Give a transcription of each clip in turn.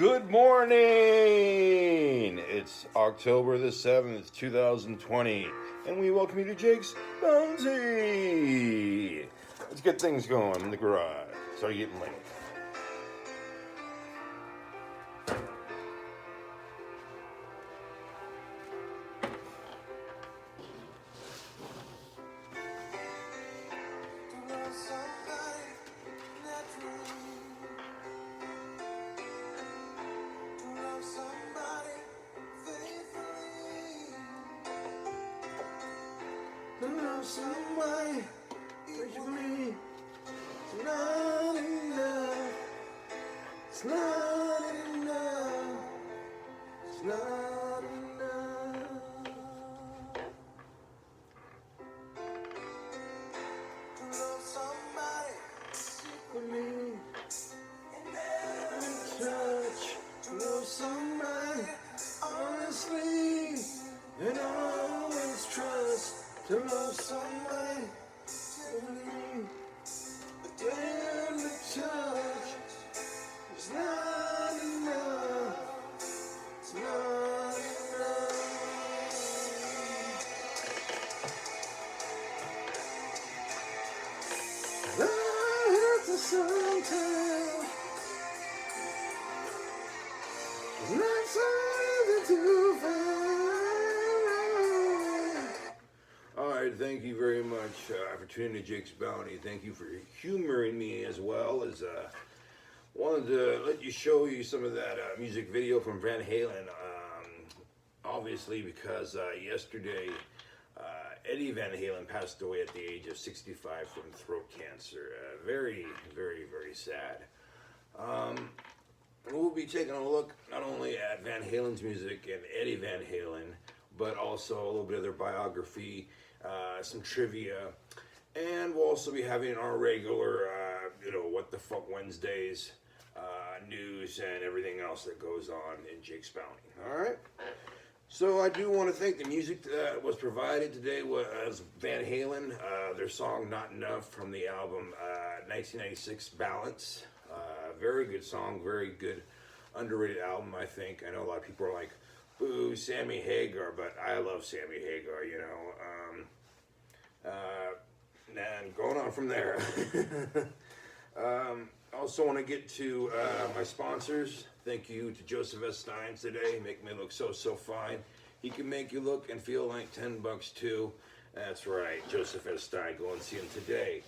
Good morning! It's October the 7th, 2020, and we welcome you to Jake's Bounty! Let's get things going in the garage. Started getting late. Somebody, me. It's not enough. It's not enough. It's not enough. To love somebody secretly and never touch. To love somebody honestly and always trust. To love somebody tenderly, but then the touch is not enough. It's not enough. I hurt to sometimes. It's not so easy to find. Alright, thank you very much for tuning to Jake's Bounty. Thank you for humoring me as well as wanted to let you show you some of that music video from Van Halen. Obviously because yesterday Eddie Van Halen passed away at the age of 65 from throat cancer. Very, very, very sad. We'll be taking a look not only at Van Halen's music and Eddie Van Halen, but also a little bit of their biography, some trivia, and we'll also be having our regular, What the Fuck Wednesdays, news and everything else that goes on in Jake's Bounty. Alright? So I do want to thank the music that was provided today was Van Halen, their song Not Enough from the album 1996 Balance. Very good song, very good underrated album, I think. I know a lot of people are like, boo, Sammy Hagar, but I love Sammy Hagar, and going on from there. Also want to get to my sponsors. Thank you to Joseph S. Stein today. Make me look so fine. He can make you look and feel like $10 too. That's right, Joseph S. Stein. Go and see him today.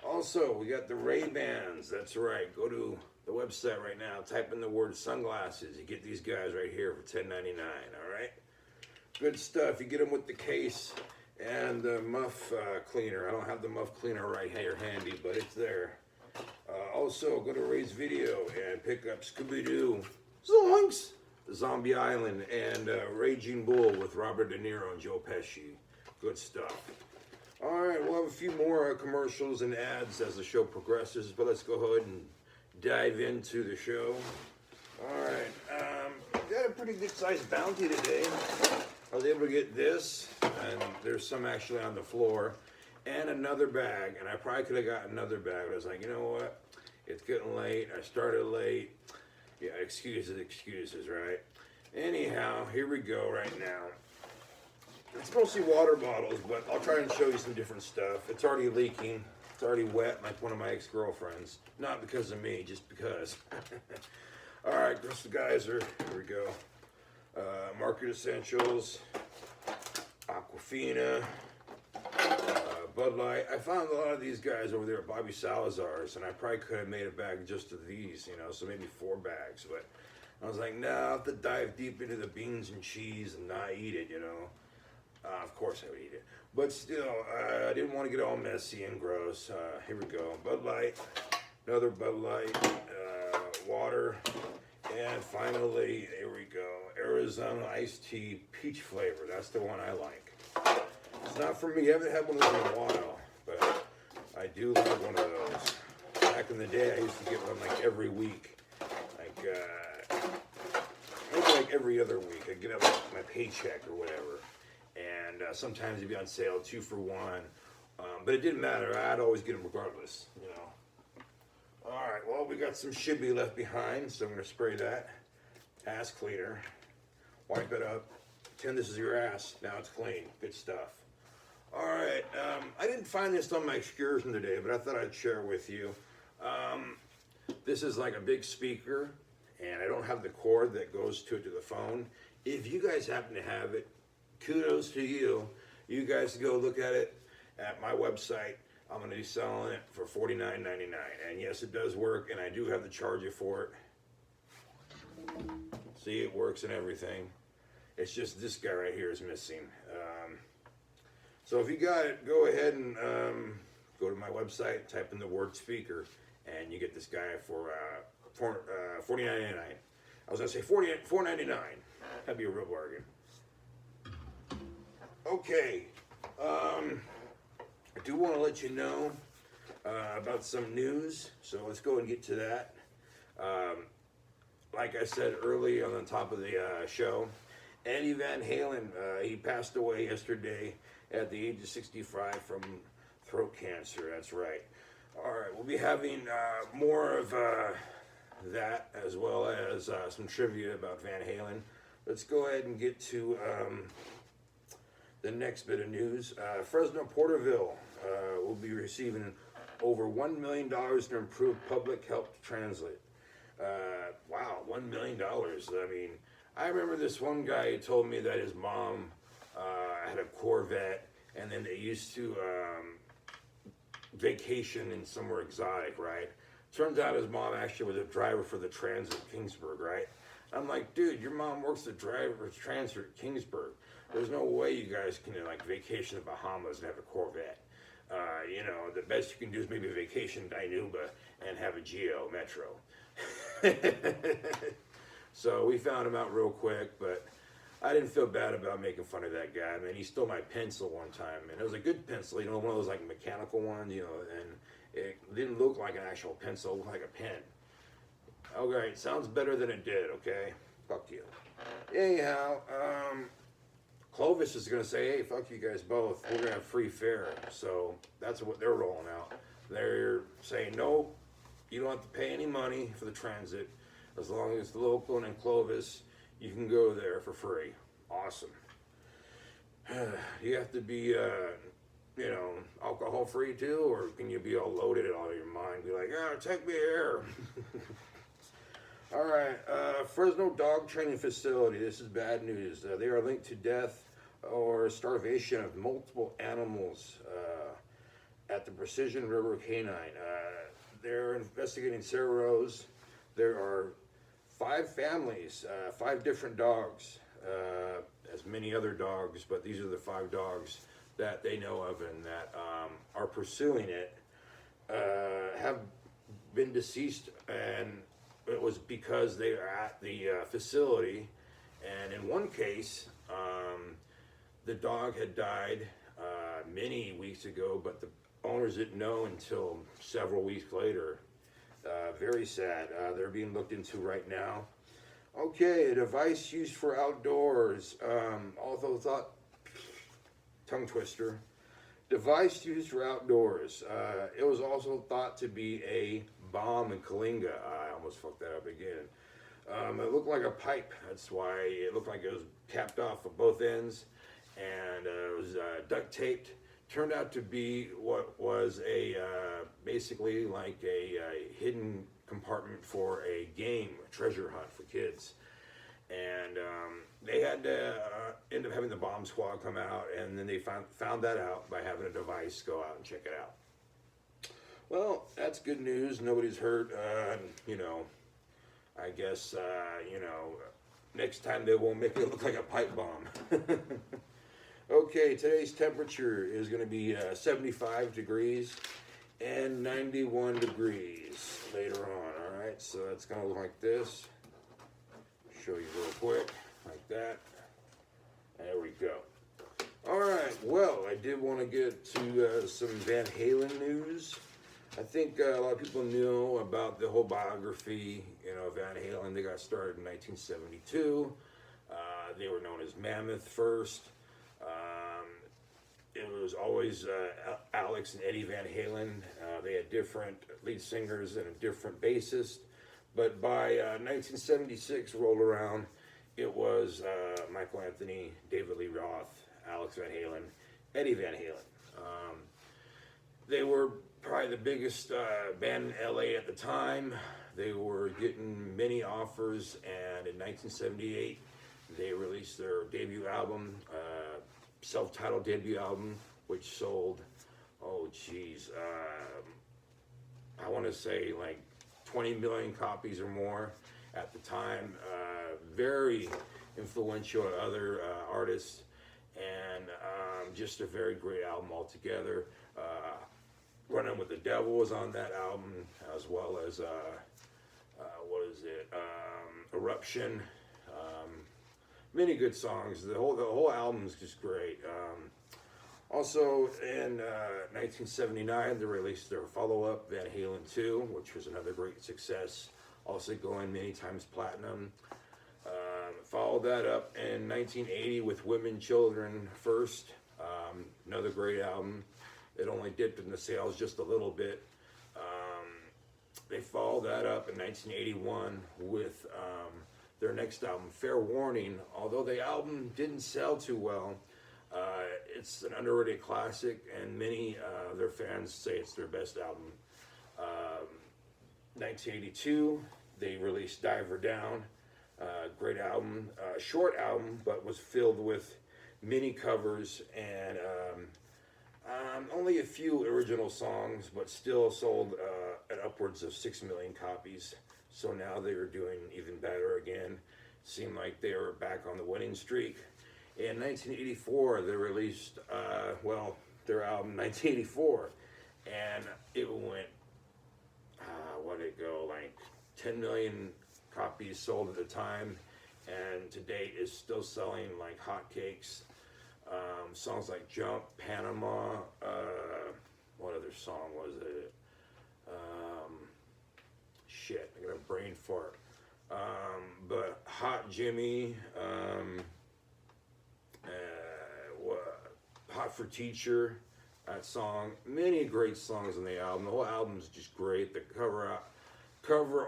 Also, we got the Ray-Bans. That's right. Go to the website right now. Type in the word sunglasses. You get these guys right here for $10.99. All right. Good stuff. You get them with the case and the muff cleaner. I don't have the muff cleaner right here handy, but it's there. Also, go to Ray's Video and pick up Scooby-Doo, Zoinks, Zombie Island, and Raging Bull with Robert De Niro and Joe Pesci. Good stuff. All right, we'll have a few more commercials and ads as the show progresses, but let's go ahead and dive into the show. All right, got a pretty good-sized bounty today. I was able to get this, and there's some actually on the floor, and another bag, and I probably could have got another bag, but I was like, you know what? It's getting late. I started late. Yeah, excuses, right? Anyhow, here we go right now. It's mostly water bottles, but I'll try and show you some different stuff. It's already leaking. It's already wet like one of my ex-girlfriends. Not because of me, just because. All right, Crystal Geyser. Here we go. Market Essentials. Aquafina. Bud Light. I found a lot of these guys over there at Bobby Salazar's, and I probably could have made a bag just of these, so maybe 4 bags. But I was like, nah, I'll have to dive deep into the beans and cheese and not eat it, Of course I would eat it. But still, I didn't want to get all messy and gross. Here we go. Bud Light. Another Bud Light. Water. And finally, here we go. Arizona Iced Tea Peach Flavor. That's the one I like. It's not for me. I haven't had one of those in a while, but I do love one of those. Back in the day, I used to get one like every week, maybe like every other week. I'd get up my paycheck or whatever, and sometimes it'd be on sale 2 for 1. But it didn't matter. I'd always get them regardless, All right. Well, we got some shibby left behind, so I'm gonna spray that. ass cleaner. Wipe it up. Pretend this is your ass. Now it's clean. Good stuff. All right. I didn't find this on my excursion today, but I thought I'd share with you. This is like a big speaker, and I don't have the cord that goes to the phone. If you guys happen to have it, kudos to you. You guys go look at it at my website. I'm going to be selling it for $49.99. And yes, it does work, and I do have the charger for it. See, it works and everything. It's just this guy right here is missing. So if you got it, go ahead and go to my website, type in the word speaker, and you get this guy for $49.99. I was going to say $4.99. That'd be a real bargain. Okay. I do want to let you know about some news, so let's go and get to that. Like I said early on the top of the show, Eddie Van Halen, he passed away yesterday at the age of 65 from throat cancer. That's right. All right, we'll be having more of that, as well as some trivia about Van Halen. Let's go ahead and get to the next bit of news. Fresno Porterville will be receiving over $1 million to improve public health transit. Wow, $1 million. I mean, I remember this one guy who told me that his mom had a Corvette, and then they used to vacation in somewhere exotic, right? Turns out his mom actually was a driver for the transit Kingsburg, right? I'm like, dude, your mom works the driver's transit at Kingsburg. There's no way you guys can like vacation the Bahamas and have a Corvette. You know, the best you can do is maybe a vacation to Dinuba and have a Geo Metro. So we found him out real quick, but I didn't feel bad about making fun of that guy. I mean, he stole my pencil one time, and it was a good pencil, you know, one of those like mechanical ones, you know, and it didn't look like an actual pencil, it looked like a pen. Okay, it sounds better than it did, okay? Fuck you. Anyhow, Clovis is gonna say, hey, fuck you guys both, we're gonna have free fare. So that's what they're rolling out. They're saying, no, you don't have to pay any money for the transit. As long as it's local and in Clovis, you can go there for free. Awesome. You have to be, you know, alcohol free too, or can you be all loaded out of your mind? Be like, oh, take me here. All right, Fresno Dog Training Facility. This is bad news. They are linked to death or starvation of multiple animals at the Precision River Canine. They're investigating Cerros. There are 5 families, 5 different dogs, as many other dogs, but these are the 5 dogs that they know of and that are pursuing it, have been deceased, and it was because they are at the facility. And in one case, the dog had died many weeks ago, but the owners didn't know until several weeks later. Very sad. They're being looked into right now. Okay, a device used for outdoors. Although thought, tongue twister. Device used for outdoors. It was also thought to be a bomb in Kalinga. I almost fucked that up again. It looked like a pipe. That's why it looked like it was capped off of both ends, and it was duct taped. Turned out to be what was a basically like a hidden compartment for a game, a treasure hunt for kids. And they had to end up having the bomb squad come out, and then they found that out by having a device go out and check it out. Well, that's good news. Nobody's hurt. You know, I guess, you know, next time they won't make it look like a pipe bomb. Okay, today's temperature is going to be 75 degrees and 91 degrees later on, all right? So it's going to look like this. Show you real quick, like that. There we go. All right, well, I did want to get to some Van Halen news. I think a lot of people know about the whole biography, you know, Van Halen. They got started in 1972. They were known as Mammoth first. It was always Alex and Eddie Van Halen. They had different lead singers and a different bassist, But by 1976 rolled around, it was Michael Anthony, David Lee Roth, Alex Van Halen, Eddie Van Halen. They were probably the biggest band in LA at the time. They were getting many offers, and in 1978, they released their debut album, self-titled debut album, which sold, oh geez, I want to say like 20 million copies or more at the time. Very influential to other artists, and just a very great album altogether. Running with the Devil was on that album, as well as what is it? Eruption. Many good songs. The whole album is just great. Also, in 1979, they released their follow-up, Van Halen 2, which was another great success, also going many times platinum. Followed that up in 1980 with Women, Children First, another great album. It only dipped in the sales just a little bit. They followed that up in 1981 with their next album, Fair Warning. Although the album didn't sell too well, it's an underrated classic, and many of their fans say it's their best album. 1982, they released Diver Down. Great album, short album, but was filled with many covers and only a few original songs, but still sold at upwards of 6 million copies. So now they are doing even better again. Seemed like they were back on the winning streak. In 1984, they released, their album 1984, and it went, what did it go, like 10 million copies sold at the time, and to date is still selling like hotcakes. Songs like Jump, Panama, what other song was it? I got a brain fart. But Hot Jimmy, Hot for Teacher, that song. Many great songs on the album. The whole album is just great. The cover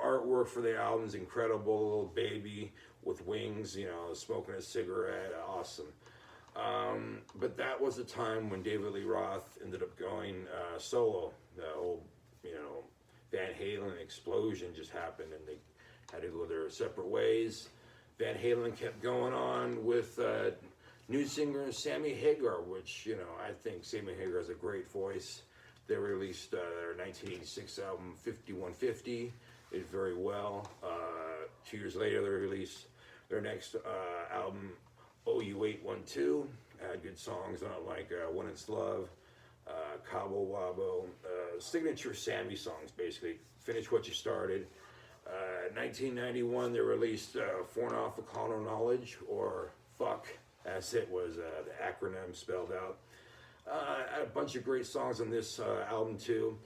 artwork for the album is incredible. Little baby with wings, smoking a cigarette. Awesome. But that was the time when David Lee Roth ended up going solo. The whole, Van Halen explosion just happened, and they had to go their separate ways. Van Halen kept going on with new singer Sammy Hagar, which, I think Sammy Hagar has a great voice. They released their 1986 album 5150, did very well. 2 years later, they released their next album, OU812, had good songs on it like When It's Love, Cabo Wabo, signature Sammy songs basically. Finish What You Started. 1991, they released Foreign Off of Carnal Knowledge, or FUCK, as it was the acronym spelled out. Had a bunch of great songs on this album too.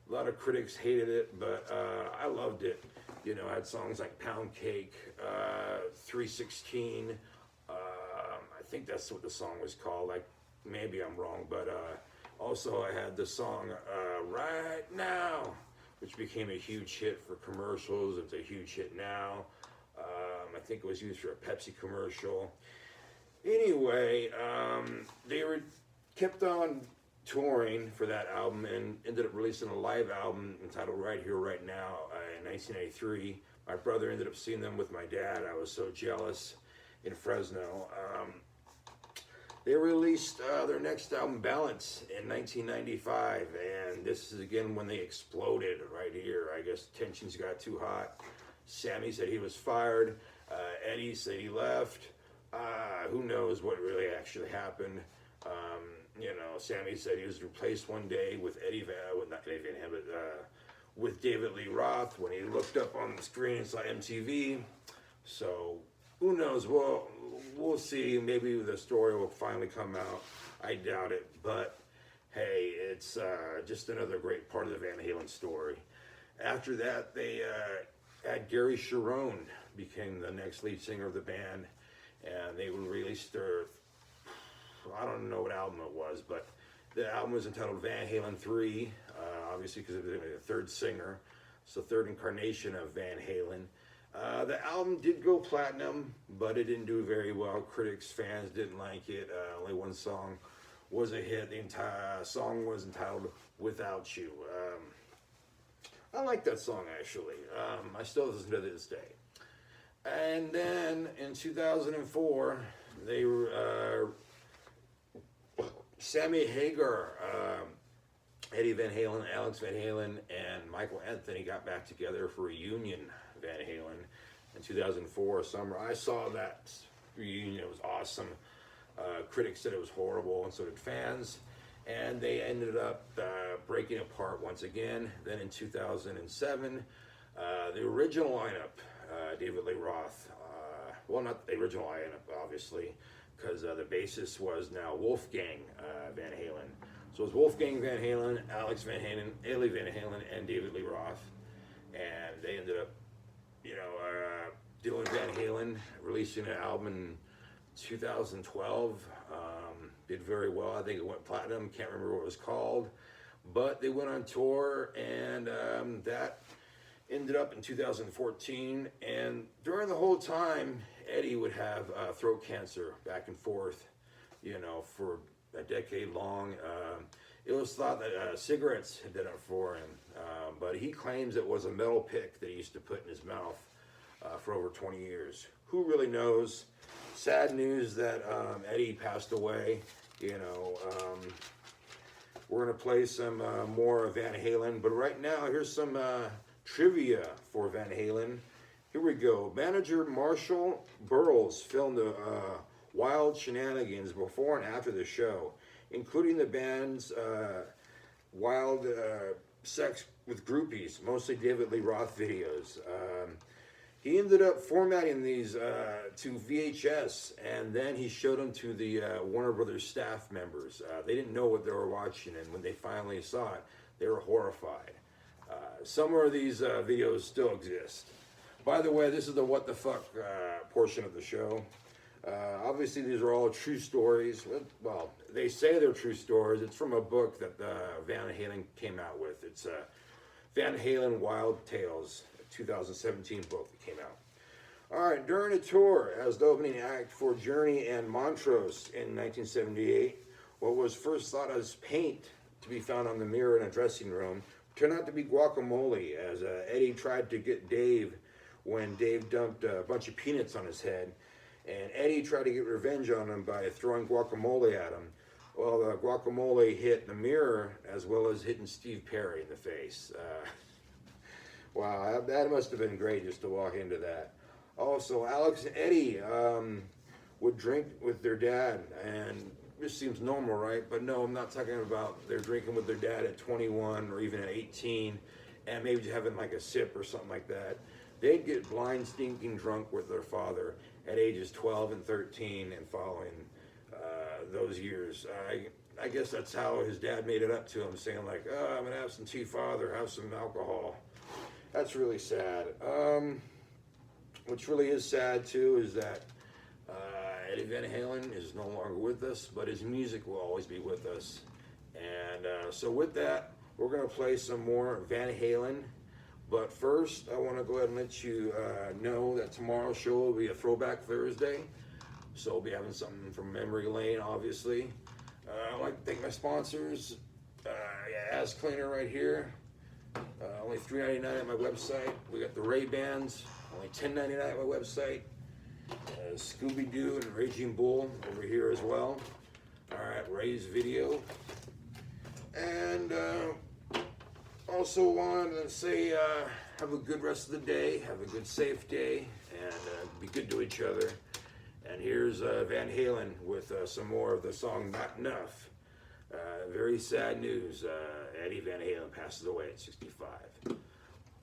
A lot of critics hated it, but I loved it. I had songs like Pound Cake, 316. I think that's what the song was called. Like, maybe I'm wrong, but also I had the song Right Now, which became a huge hit for commercials. It's a huge hit now. I think it was used for a Pepsi commercial. Anyway, they kept on touring for that album and ended up releasing a live album entitled Right Here, Right Now in 1983. My brother ended up seeing them with my dad. I was so jealous in Fresno. They released their next album, Balance, in 1995, and this is again when they exploded right here. I guess tensions got too hot. Sammy said he was fired. Eddie said he left. Who knows what really actually happened. Sammy said he was replaced one day with with David Lee Roth when he looked up on the screen and saw MTV. So who knows? Well, we'll see. Maybe the story will finally come out. I doubt it, but hey, it's just another great part of the Van Halen story. After that, they had Gary Cherone became the next lead singer of the band, and they released their, I don't know what album it was, but the album was entitled Van Halen 3, obviously because it was the third singer. It's the third incarnation of Van Halen. The album did go platinum, but it didn't do very well. Critics, fans didn't like it. Only one song was a hit. The entire song was entitled "Without You." I like that song actually. I still listen to this day. And then in 2004, they were Sammy Hagar, Eddie Van Halen, Alex Van Halen, and Michael Anthony got back together for Reunion Van Halen in 2004 summer. I saw that reunion. It was awesome. Critics said it was horrible, and so did fans. And they ended up breaking apart once again. Then in 2007, the original lineup, David Lee Roth, well, not the original lineup, obviously, because the bassist was now Wolfgang Van Halen. So it was Wolfgang Van Halen, Alex Van Halen, Eddie Van Halen, and David Lee Roth. And they ended up, Dylan Van Halen releasing an album in 2012. Did very well. I think it went platinum. Can't remember what it was called. But they went on tour, and that ended up in 2014. And during the whole time, Eddie would have throat cancer back and forth, for a decade long. It was thought that cigarettes had done it for him, but he claims it was a metal pick that he used to put in his mouth for over 20 years. Who really knows? Sad news that Eddie passed away. We're going to play some more Van Halen, but right now, here's some trivia for Van Halen. Here we go. Manager Marshall Burles filmed the wild shenanigans before and after the show, including the band's wild sex with groupies, mostly David Lee Roth videos. He ended up formatting these to VHS, and then he showed them to the Warner Brothers staff members. They didn't know what they were watching, and when they finally saw it, they were horrified. Some of these videos still exist. By the way, this is the What the Fuck portion of the show. Obviously, these are all true stories. Well, they say they're true stories. It's from a book that Van Halen came out with. It's Van Halen Wild Tales, a 2017 book that came out. All right, during a tour as the opening act for Journey and Montrose in 1978, what was first thought as paint to be found on the mirror in a dressing room turned out to be guacamole, as Eddie tried to get Dave when Dave dumped a bunch of peanuts on his head. And Eddie tried to get revenge on him by throwing guacamole at him. Well, the guacamole hit the mirror as well as hitting Steve Perry in the face. Wow, that must have been great just to walk into that. Also, Alex and Eddie would drink with their dad, and this seems normal, right? But no, I'm not talking about they're drinking with their dad at 21 or even at 18 and maybe just having like a sip or something like that. They'd get blind, stinking drunk with their father at ages 12 and 13 and following those years. I guess that's how his dad made it up to him, saying like, oh, I'm an absentee father, have some alcohol. That's really sad. What's really is sad too is that Eddie Van Halen is no longer with us, but his music will always be with us. And so with that, we're going to play some more Van Halen. But first, I want to go ahead and let you know that tomorrow's show will be a Throwback Thursday. So we'll be having something from Memory Lane, obviously. I'd like to thank my sponsors. Ass Cleaner right here. Only $3.99 at my website. We got the Ray-Bans, only $10.99 at my website. Scooby-Doo and Raging Bull over here as well. All right, Ray's Video. And also wanted to say have a good rest of the day, have a good safe day, and be good to each other. And here's Van Halen with some more of the song Not Enough. Very sad news, Eddie Van Halen passes away at 65.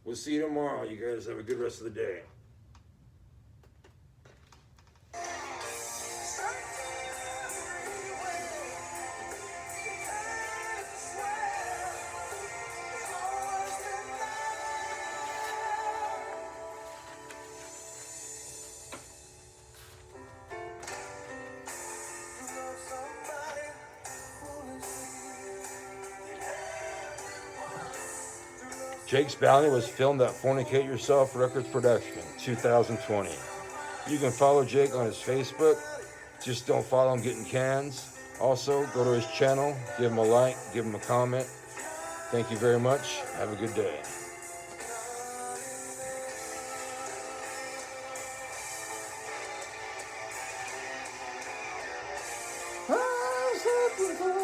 We'll see you tomorrow. You guys have a good rest of the day. Jake's Bounty was filmed at Fornicate Yourself Records Production, 2020. You can follow Jake on his Facebook. Just don't follow him getting cans. Also, go to his channel, give him a like, give him a comment. Thank you very much. Have a good day. I was looking for